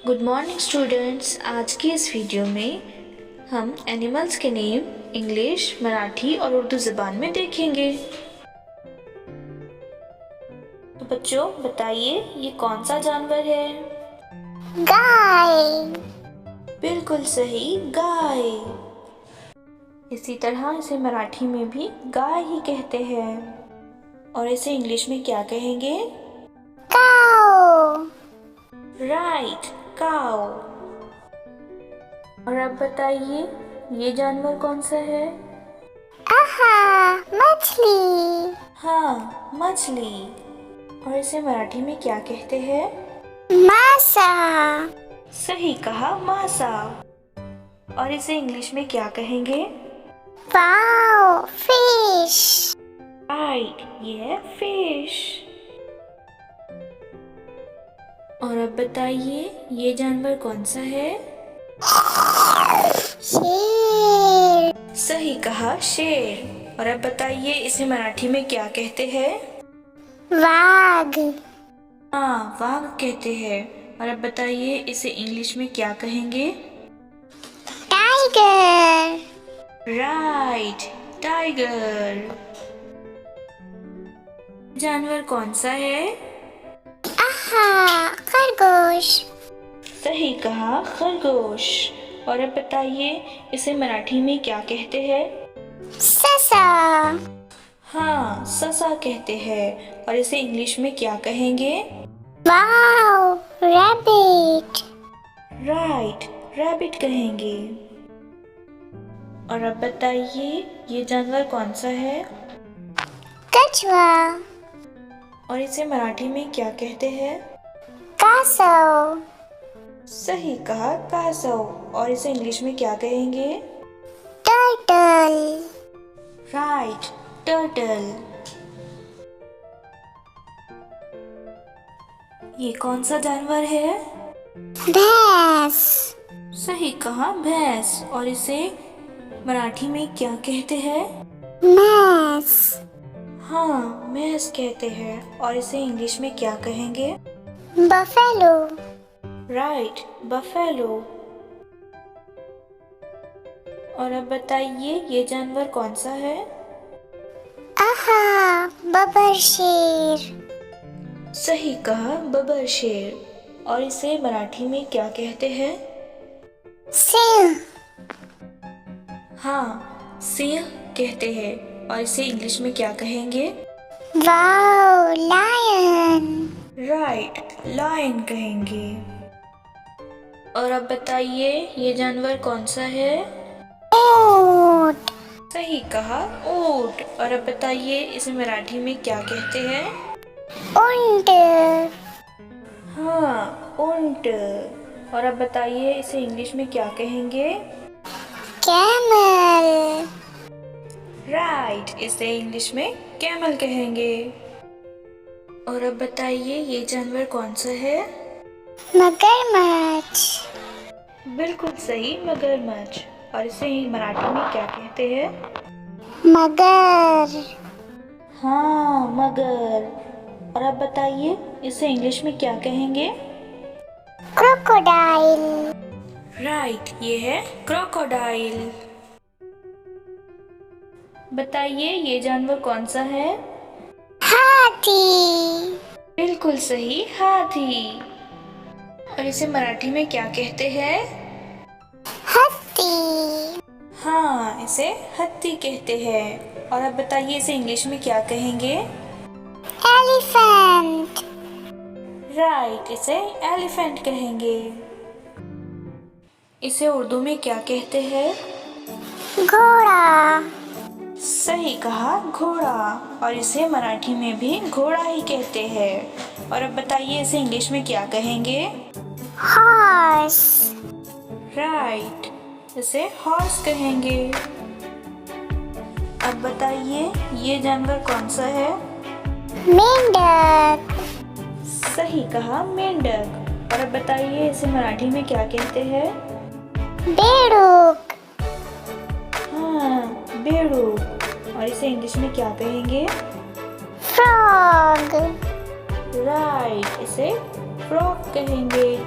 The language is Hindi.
Good morning students. आज की इस वीडियो में हम एनिमल्स के नेम इंग्लिश, मराठी और उर्दू ज़बान में देखेंगे। तो बच्चों बताइए, ये कौन सा जानवर है? गाय। बिल्कुल सही, गाय। इसी तरह इसे मराठी में भी गाय ही कहते हैं। और इसे इंग्लिश में क्या कहेंगे? काऊ। राइट, काऊ। और अब बताइए, ये जानवर कौन सा है? आहा, मछली। हाँ, मछली। और इसे मराठी में क्या कहते हैं? मासा। सही कहा, मासा। और इसे इंग्लिश में क्या कहेंगे? Wow, fish. राइट, ये है फिश। और अब बताइए, ये जानवर कौन सा है? शेर। सही कहा, शेर। और अब बताइए, इसे मराठी में क्या कहते हैं? वाघ। हाँ, वाघ कहते हैं। और अब बताइए, इसे इंग्लिश में क्या कहेंगे? टाइगर। Right, tiger. जानवर कौन सा है? आहा, खरगोश। सही कहा, खरगोश। और अब बताइए, इसे मराठी में क्या कहते हैं? ससा। हाँ, ससा कहते हैं। और इसे इंग्लिश में क्या कहेंगे? Wow, rabbit. राइट, रैबिट कहेंगे। और अब बताइए, ये जानवर कौन सा है? कछुआ। और इसे मराठी में क्या कहते हैं? कासव। सही कहा, कासव। और इसे इंग्लिश में क्या कहेंगे? टर्टल। Right, turtle. ये कौन सा जानवर है? भैंस। सही कहा, भैंस। और इसे मराठी में क्या कहते हैं? मैस। हाँ, भैंस कहते हैं। और इसे इंग्लिश में क्या कहेंगे? बफेलो। Right, buffalo. और अब बताइए, ये जानवर कौन सा है? आहा, बबर शेर। सही कहा, बबर शेर। और इसे मराठी में क्या कहते हैं? सिंह। हाँ, सिंह कहते हैं। और इसे इंग्लिश में क्या कहेंगे? Wow, lion. राइट, लायन कहेंगे। और अब बताइए, ये जानवर कौन सा है? ऊंट। सही कहा, ऊंट। और अब बताइए, इसे मराठी में क्या कहते हैं? ऊंट। हाँ, ऊंट। और अब बताइए, इसे इंग्लिश में क्या कहेंगे? कैमल। राइट, इसे इंग्लिश में कैमल कहेंगे। और अब बताइए, ये जानवर कौन सा है? मगरमच्छ। बिल्कुल सही, मगरमच्छ। और इसे मराठी में क्या कहते हैं? मगर। हाँ, मगर। और अब बताइए, इसे इंग्लिश में क्या कहेंगे? क्रोकोडाइल। राइट, ये है क्रोकोडाइल। बताइए, ये जानवर कौन सा है? हाथी। बिल्कुल सही, हाथी। और इसे मराठी में क्या कहते हैं? हत्ती। हाँ, इसे हत्ती कहते हैं। और अब बताइए, इसे इंग्लिश में क्या कहेंगे? एलिफेंट। राइट, इसे एलिफेंट कहेंगे। इसे उर्दू में क्या कहते हैं? घोड़ा। सही कहा, घोड़ा। और इसे मराठी में भी घोड़ा ही कहते हैं। और अब बताइए, इसे इंग्लिश में क्या कहेंगे? हॉर्स। राइट, इसे हॉर्स कहेंगे। अब बताइए, ये जानवर कौन सा है? मेंढक। सही कहा, मेंढक। और अब बताइए, इसे मराठी में क्या कहते हैं? बेड़ूक। हाँ, बेड़ूक। और इसे इंग्लिश में क्या कहेंगे? फ्रॉग। राइट, इसे फ्रॉग कहेंगे।